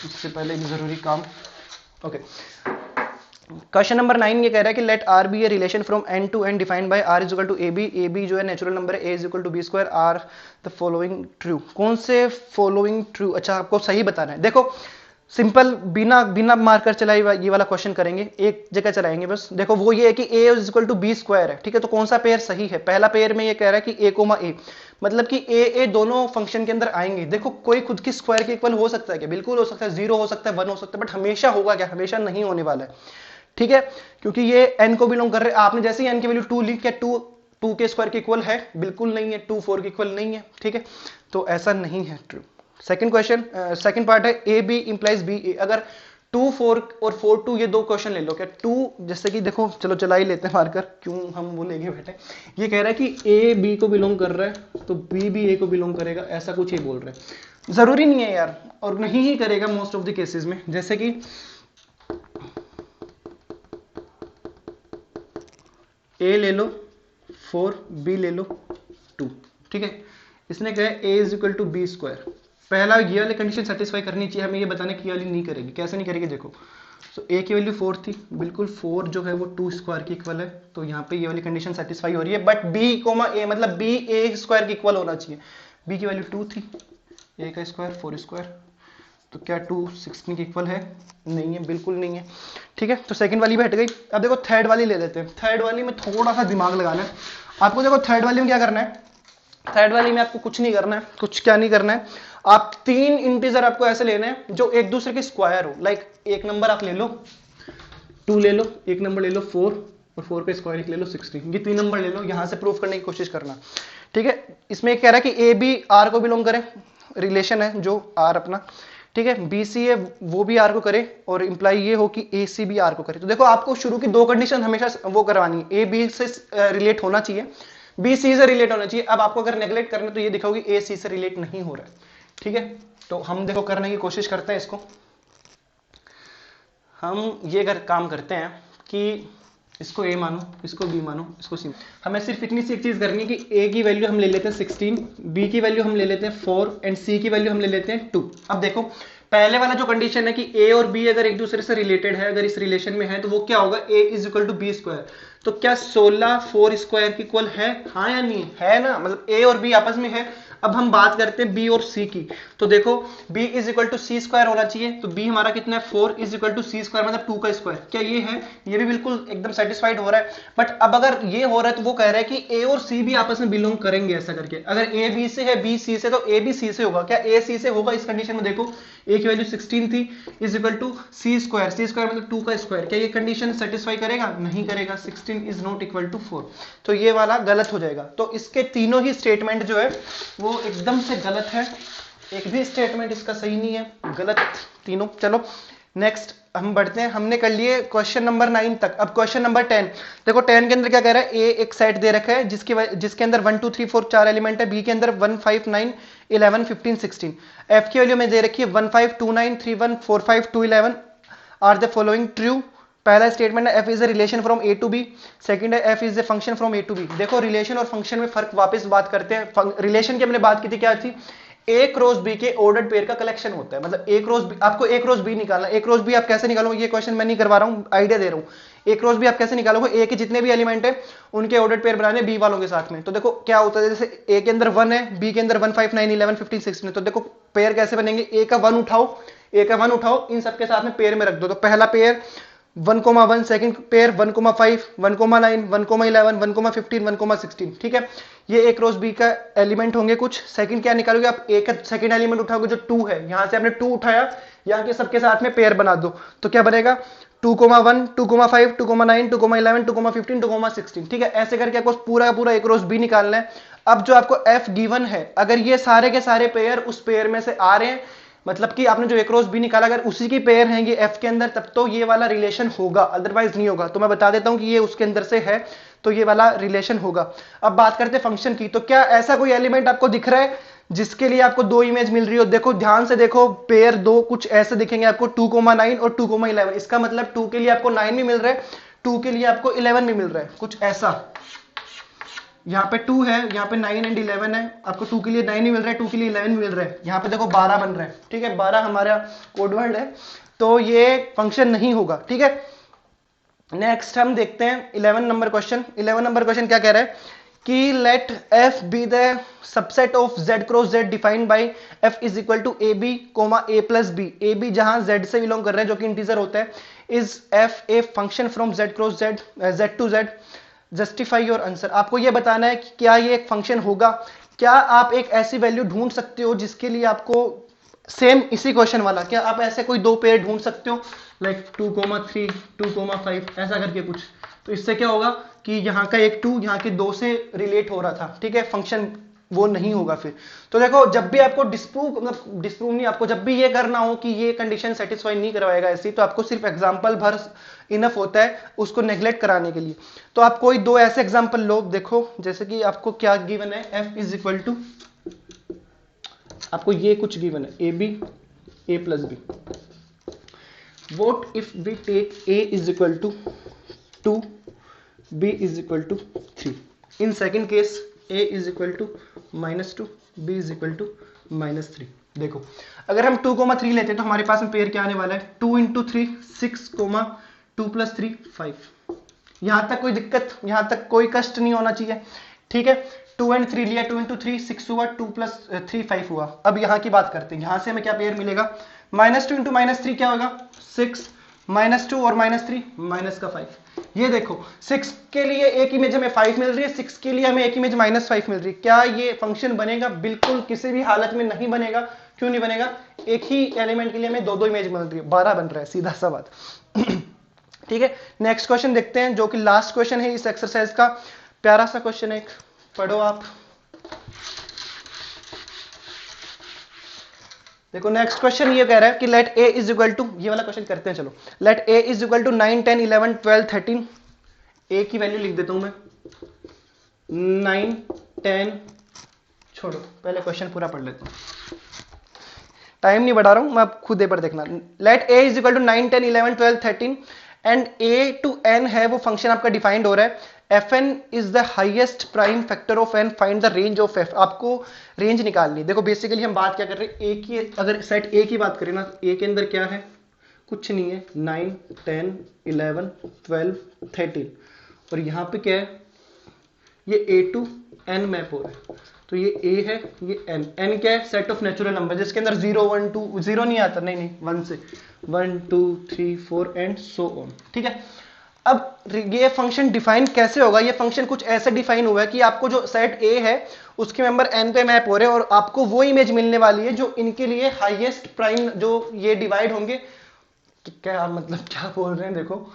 इससे पहले भी जरूरी काम, ओके। क्वेश्चन नंबर 9 ये कह रहा है कि let R be a relation from N to N defined by R is equal to A B जो है नेचुरल नंबर है, A is equal to B square, are the following true. कौन से फॉलोइंग ट्रू? अच्छा आपको सही बताना है। देखो सिंपल, बिना बिना मार्कर चलाए ये वाला क्वेश्चन करेंगे, एक जगह चलाएंगे बस। देखो वो ये है कि A is equal to B square है, ठीक है, तो कौन सा पेयर सही है? पहला पेयर में ये कह रहा है कि ए कोमा ए, मतलब कि ए दोनों फंक्शन के अंदर आएंगे। देखो कोई खुद की स्क्वायर के इक्वल हो सकता है क्या? बिल्कुल हो सकता है, 0 हो सकता है, 1 हो सकता है, बट हमेशा होगा क्या? हमेशा नहीं होने वाला है, ठीक है, क्योंकि ये n को बिलोंग कर रहे हैं। आपने जैसे ही n की वैल्यू 2 ली, क्या 2 के स्क्वायर के इक्वल है? बिल्कुल नहीं है। 2 4 के इक्वल नहीं है, ठीक है, तो ऐसा नहीं है true. Second question, second part है ए बी इंप्लाइज बी ए। अगर 2 4 और 4 2 ये दो क्वेश्चन ले लो, क्या 2 जैसे कि देखो, चलो चला ही लेते हैं मार्कर, क्यों हम वो लेके बैठे। ये कह रहा है कि ए बी को बिलोंग कर रहा है तो बी भी ए को बिलोंग करेगा, ऐसा कुछ ये बोल रहे हैं। जरूरी नहीं है यार, और नहीं ही करेगा मोस्ट ऑफ द केसेस में। जैसे कि ए ले लो 4, बी ले लो 2, ठीक है। इसने कहा A is equal to B square. पहला ये वाली कंडीशन सेटिस्फाई करनी चाहिए, हमें ये बताने की वाली नहीं करेगी। कैसे नहीं करेगी? देखो, सो ए की वैल्यू 4 थी, बिल्कुल 4 जो है वो 2 स्क्वायर की इक्वल है, तो यहाँ पे ये वाली कंडीशन सेटिस्फाई हो रही है। बट बी कोमा ए मतलब बी ए स्क्वायर की इक्वल होना चाहिए। बी की वैल्यू 2 थी, ए का स्क्वायर 4 स्क्वायर, तो क्या 2 16 की इक्वल है? नहीं है, बिल्कुल नहीं है, ठीक है। तो सेकंड वाली भी हट गई। अब देखो थर्ड वाली ले लेते हैं। थर्ड वाली में थोड़ा सा दिमाग लगाना है आपको। देखो थर्ड वाली में क्या करना है? थर्ड वाली में आपको कुछ नहीं करना है, कुछ क्या नहीं करना है, आप 3 इंटीजर आपको ऐसे लेने हैं जो एक दूसरे के स्क्वायर हो। लाइक एक नंबर आप ले लो 2 ले लो, एक नंबर ले लो 4 और 4 पे स्क्वायर ले लो 16, ये 3 नंबर ले लो, यहां से प्रूफ करने की कोशिश करना, ठीक है। इसमें कह रहा है कि ए बी आर को बिलोंग करे, रिलेशन है जो आर अपना, ठीक है। बी सी है वो भी आर को करे, और इंप्लाई ये हो कि ए सी भी आर को करे। तो देखो आपको शुरू की 2 कंडीशन हमेशा वो करवानी है, ए बी से रिलेट होना चाहिए, बी सी से रिलेट होना चाहिए। अब आपको अगर नेग्लेक्ट करना तो ये दिखाओगे ए सी से रिलेट नहीं हो रहा है, ठीक है। तो हम देखो करने की कोशिश करते हैं इसको। हम ये अगर काम करते हैं कि इसको ए मानो, इसको बी मानो, इसको सी। हमें सिर्फ इतनी सी एक चीज करनी है कि ए की वैल्यू हम ले लेते हैं 16, बी की वैल्यू हम ले लेते हैं 4 एंड सी की वैल्यू हम ले लेते हैं 2। अब देखो पहले वाला जो कंडीशन है कि ए और बी अगर एक दूसरे से रिलेटेड है, अगर इस रिलेशन में है, तो वो क्या होगा? A is equal to B square. तो क्या 16 4 स्क्वायर की इक्वल है? हाँ या नहीं है ना, मतलब ए और बी आपस में है। अब हम बात करते हैं बी और सी की, तो देखो b is equal to C square होना चाहिए, तो b हमारा कितना है? 4 is equal to C square मतलब 2 का स्क्वायर। क्या ये है? ये भी बिल्कुल एकदम सेटिस्फाइड हो रहा है। बट अब अगर ये हो रहा है तो वो कह रहा है कि a और c भी आपस में बिलोंग करेंगे, ऐसा करके। अगर a b से है, b c से, तो a भी c से होगा। क्या a c से होगा? इस कंडीशन में देखो a की वैल्यू 16 थी, is equal to C square, C square मतलब 2 का स्क्वायर। क्या ये कंडीशन सेटिस्फाई करेगा? नहीं करेगा। 16 इज नॉट इक्वल टू 4, तो ये वाला गलत हो जाएगा। तो इसके तीनों ही स्टेटमेंट जो है वो एकदम से गलत है, एक भी स्टेटमेंट इसका सही नहीं है, गलत तीनों। चलो नेक्स्ट हम बढ़ते हैं। हमने कर लिए क्वेश्चन नंबर 9 तक। अब क्वेश्चन नंबर 10 देखो। 10 के अंदर क्या कह रहा है? ए एक सेट दे रखा है जिसके अंदर 1 2 3 4 4 एलिमेंट है, बी के अंदर 1 5 9 11 15 16, एफ की वैल्यू में दे रखी है 1 5 2 9 3 1 4 5 2 11 आर द फॉलोइंग ट्रू। पहला स्टेटमेंट है F is a relation from A to B, second है F is a function from A to B. देखो रिलेशन और फंक्शन में फर्क वापस बात करते हैं। रिलेशन की हमने बात की थी, क्या थी? ए क्रॉस बी के ऑर्डर्ड पेयर का कलेक्शन होता है। मतलब ए क्रॉस बी, आपको ए क्रॉस बी निकालना। ए क्रॉस बी आप कैसे निकालोगे? ये क्वेश्चन मैं नहीं करवा रहा हूं, आइडिया दे रहा हूं। ए क्रॉस बी आप कैसे निकालोगे? ए के जितने भी एलिमेंट है उनके ऑर्डर्ड पेयर बनाने बी वालों के साथ में। तो देखो क्या होता है, जैसे ए के अंदर 1 है, बी के अंदर 1 5 9 11 15 16 है, तो देखो पेयर कैसे बनेंगे? ए का 1 उठाओ, ए का 1 उठाओ, इन सबके साथ में पेयर में रख दो। तो पहला पेयर 1,1, सेकंड पेयर 1,5 1,9 1,11 1,15 1,16, ठीक है। ये ए क्रॉस बी का एलिमेंट होंगे कुछ। सेकंड क्या निकालोगे आप? ए का सेकंड एलिमेंट उठाओगे जो 2 है, यहां से आपने 2 उठाया, यहां के सबके साथ में पेयर बना दो, तो क्या बनेगा? 2,1 2,5 2,9 2,11 2,15 2,16, ठीक है। ऐसे करके आपको पूरा पूरा ए क्रॉस बी निकालना है। अब जो आपको एफ गिवन है, अगर ये सारे के सारे पेयर उस पेयर में से आ रहे हैं, मतलब कि आपने जो ए क्रॉस बी निकाला अगर उसी की पेयर हैं ये एफ के अंदर, तब तो ये वाला रिलेशन होगा, अदरवाइज नहीं होगा। तो मैं बता देता हूं कि ये उसके अंदर से है, तो ये वाला रिलेशन होगा। अब बात करते हैं फंक्शन की। तो क्या ऐसा कोई एलिमेंट आपको दिख रहा है जिसके लिए आपको 2 इमेज मिल रही हो? देखो ध्यान से देखो, पेयर 2 कुछ ऐसे दिखेंगे आपको, 2,9 और 2,11। इसका मतलब 2 के लिए आपको 9 भी मिल रहा है, 2 के लिए आपको 11 भी मिल रहा है, कुछ ऐसा। यहाँ पे 2 है, यहाँ पे 9 एंड 11 है, आपको 2 के लिए 9 ही मिल रहा है, 2 के लिए 11 मिल रहा है। यहाँ पे देखो 12 बन रहा है, ठीक है, 12 हमारा कोड वर्ड है, तो ये फंक्शन नहीं होगा, ठीक है। नेक्स्ट हम देखते हैं 11 नंबर क्वेश्चन। 11 नंबर क्वेश्चन क्या कह रहा है कि let F be the subset of Z cross Z defined by F is equal to A B comma A plus B. A B जहां जेड से बिलोंग कर रहे हैं जो कि इंटीजर होता है। Is F a function from Z cross Z Z to Z. Justify your answer. आपको यह बताना है कि क्या ये एक फंक्शन होगा। क्या आप एक ऐसी वैल्यू ढूंढ सकते हो जिसके लिए आपको सेम इसी क्वेश्चन वाला, क्या आप ऐसे कोई दो पेयर ढूंढ सकते हो लाइक 2,3 2,5 ऐसा करके कुछ। तो इससे क्या होगा कि यहाँ का एक 2 यहाँ के 2 से रिलेट हो रहा था, ठीक है, फंक्शन वो नहीं होगा फिर। तो देखो जब भी आपको डिस्प्रूव, मतलब डिस्प्रूव नहीं, आपको जब भी ये करना हो कि ये कंडीशन सेटिस्फाई नहीं करवाएगा ऐसी, तो आपको सिर्फ एग्जांपल भर इनफ होता है उसको नेग्लेक्ट कराने के लिए। तो आप कोई दो ऐसे एग्जांपल लो, देखो जैसे कि आपको क्या गिवन है, f इज इक्वल टू, आपको ये कुछ गिवन है, A B A plus B. What if we take a is equal to 2 b is equal to 3। In second case a is equal to -2 b is equal to -3। देखो अगर हम 2,3 लेते हैं तो हमारे पास में पेयर क्या आने वाला है, 2 इंटू 3 6, 2 + 3 5। यहां तक कोई दिक्कत, यहां तक कोई कष्ट नहीं होना चाहिए, ठीक है। 2 और 3 लिया, 2 इंटू 3 6 हुआ, 2 + 3 5 हुआ। अब यहां की बात करते हैं, यहां से हमें क्या पेयर मिलेगा, -2 इंटू -3 क्या होगा 6, -2 और -3 -5। ये देखो 6 के लिए एक इमेज हमें 5 मिल रही है, 6 के लिए हमें एक इमेज -5 मिल रही है। क्या ये फंक्शन बनेगा? बिल्कुल किसी भी हालत में नहीं बनेगा। क्यों नहीं बनेगा? एक ही एलिमेंट के लिए हमें दो इमेज मिल रही है, 12 बन रहा है, सीधा सा बात। ठीक है, नेक्स्ट क्वेश्चन देखते हैं जो कि लास्ट क्वेश्चन है इस एक्सरसाइज का। प्यारा सा क्वेश्चन है, पढ़ो आप। देखो नेक्स्ट क्वेश्चन ये कह रहा है कि let a is equal to, ये वाला क्वेश्चन करते हैं चलो। Let a is equal to 9 10 11 12 13। a की वैल्यू लिख देता हूं मैं 9 10, छोड़ो पहले क्वेश्चन पूरा पढ़ लेता हूं, टाइम नहीं बढ़ा रहा हूं मैं, आप खुद ए पर देखना। Let a is equal to 9 10 11 12 13 and a to n है वो फंक्शन आपका डिफाइंड हो रहा है। fn is the highest prime factor of n, find the range of f। आपको रेंज निकालनी। देखो बेसिकली हम बात क्या कर रहे हैं, a की, अगर सेट a की बात करें ना, a के अंदर क्या है, कुछ नहीं है, 9 10 11 12 13 और यहाँ पे क्या है, ये a to n मैप हो रहा है। तो ये a है, ये n क्या है, सेट ऑफ नेचुरल नंबर जिसके अंदर 0 1 2 0 नहीं आता, नहीं 1 से 1 2 3 4 एंड सो ऑन, ठीक है। अब ये फंक्शन डिफाइन कैसे होगा, ये फंक्शन कुछ ऐसे डिफाइन हुआ है कि आपको जो सेट a है उसके मेंबर n पे मैप हो रहे हैं और आपको वो इमेज मिलने वाली है जो इनके लिए हाईएस्ट प्राइम, जो ये डिवाइड होंगे। क्या मतलब क्या बोल रहे हैं, देखो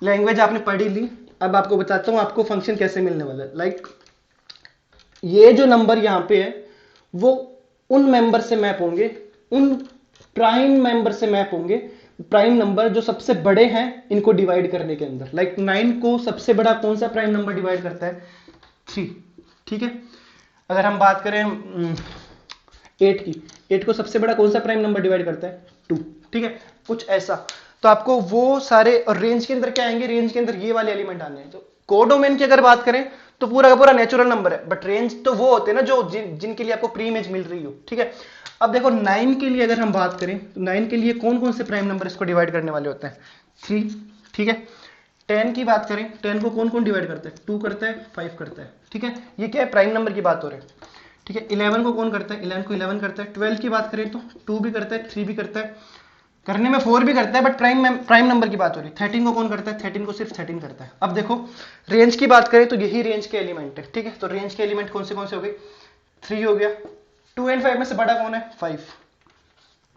लैंग्वेज आपने पढ़ी ली, अब आपको बताता हूं आपको फंक्शन कैसे मिलने वाला है। लाइक ये जो नंबर यहां पे है वो उन मेंबर से मैप होंगे, उन प्राइम मेंबर से मैप होंगे, प्राइम नंबर जो सबसे बड़े हैं इनको डिवाइड करने के अंदर। लाइक 9 को सबसे बड़ा कौन सा प्राइम नंबर डिवाइड करता है, 3, ठीक है। अगर हम बात करें 8 की, 8 को सबसे बड़ा कौन सा प्राइम नंबर डिवाइड करता है, 2, ठीक है, कुछ ऐसा। तो आपको वो सारे, और रेंज के अंदर क्या आएंगे, रेंज के अंदर ये वाले एलिमेंट आने हैं। तो कोडोमेन की अगर बात करें तो पूरा का पूरा नेचुरल नंबर है, बट रेंज तो वो होते हैं ना जो जिनके लिए आपको प्री इमेज मिल रही हो, ठीक है। अब देखो 9 के लिए अगर हम बात करें तो 9 के लिए कौन कौन से प्राइम नंबर इसको डिवाइड करने वाले होते हैं, 3, ठीक है। 10 की बात करें, 10 को कौन कौन डिवाइड करता है, 2 करता है, 5 करता है, ठीक है। ये क्या है, प्राइम नंबर की बात हो रही है, ठीक है। 11 को कौन करता है, 11 को 11 करता है। 12 की बात करें तो 2 भी करता है, 3 भी करता है, करने में 4 भी करता है, बट प्राइम नंबर की बात हो रही है। 13 को कौन करता है, 13 को सिर्फ 13 करता है। अब देखो रेंज की बात करें तो यही रेंज के एलिमेंट है, ठीक है। तो रेंज के एलिमेंट कौन से हो गए, 3 हो गया। 2 और 5 में से बड़ा कौन है, 5।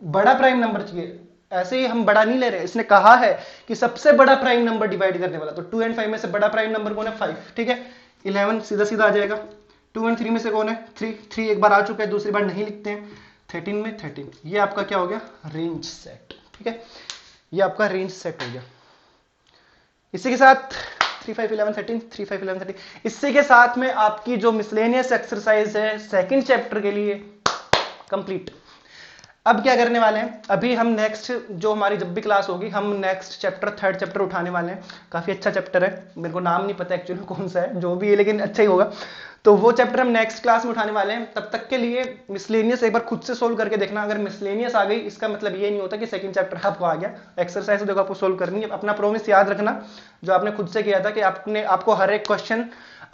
बड़ा प्राइम नंबर चाहिए, ऐसे ही हम बड़ा नहीं ले रहे, इसने कहा है कि सबसे बड़ा प्राइम नंबर डिवाइड करने वाला। तो 2 और 5 में से बड़ा प्राइम नंबर कौन है, 5, ठीक है। 11 सीधा सीधा आ जाएगा। 2 और 3 में से कौन है, 3 एक बार आ चुका है, दूसरी बार नहीं लिखते हैं। 13 में 13, ये आपका क्या हो गया, रेंज सेट, ठीक है। ये आपका रेंज सेट हो गया। इसी के साथ 3 5 11 13 3 5 11 13, इसी के साथ में आपकी जो मिसलेनियस एक्सरसाइज है सेकंड चैप्टर के लिए कंप्लीट। अब क्या करने वाले हैं, अभी हम नेक्स्ट जो हमारी जब भी क्लास होगी हम नेक्स्ट चैप्टर, थर्ड चैप्टर उठाने वाले हैं। काफी अच्छा चैप्टर है, मेरे को नाम नहीं पता एक्चुअली कौन सा है, जो भी है लेकिन अच्छा ही होगा। तो वो चैप्टर हम नेक्स्ट क्लास में उठाने वाले हैं। तब तक के लिए मिसलेनियस एक बार खुद से सोल्व करके देखना। अगर मिसलेनियस आ गई इसका मतलब ये नहीं होता कि सेकंड चैप्टर आपको आ गया। एक्सरसाइज देखो आपको सोल्व करनी है। अपना प्रॉमिस याद रखना जो आपने खुद से किया था कि आपको हर एक क्वेश्चन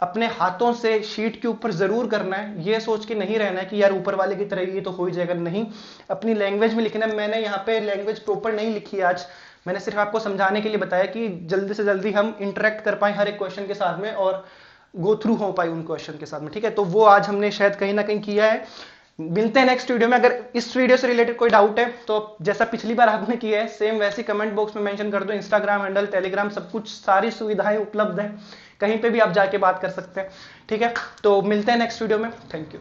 अपने हाथों से शीट के ऊपर जरूर करना है। ये सोच के नहीं रहना है कि यार ऊपर वाले की तरह ये तो हो ही जाएगा, नहीं, अपनी लैंग्वेज में लिखना है। मैंने यहाँ पे लैंग्वेज प्रॉपर नहीं लिखी आज, मैंने सिर्फ आपको समझाने के लिए बताया कि जल्दी से जल्दी हम इंटरेक्ट कर पाए हर एक क्वेश्चन के साथ में और गो थ्रू हो पाए उन क्वेश्चन के साथ में, ठीक है। तो वो आज हमने शायद कहीं ना कहीं किया है। मिलते हैं नेक्स्ट वीडियो में। अगर इस वीडियो से रिलेटेड कोई डाउट है तो जैसा पिछली बार आपने किया है सेम वैसी कमेंट बॉक्स में मेंशन कर दो। इंस्टाग्राम हैंडल, टेलीग्राम, सब कुछ सारी सुविधाएं उपलब्ध है, कहीं पे भी आप जाके बात कर सकते हैं, ठीक है। तो मिलते हैं नेक्स्ट वीडियो में। Thank you.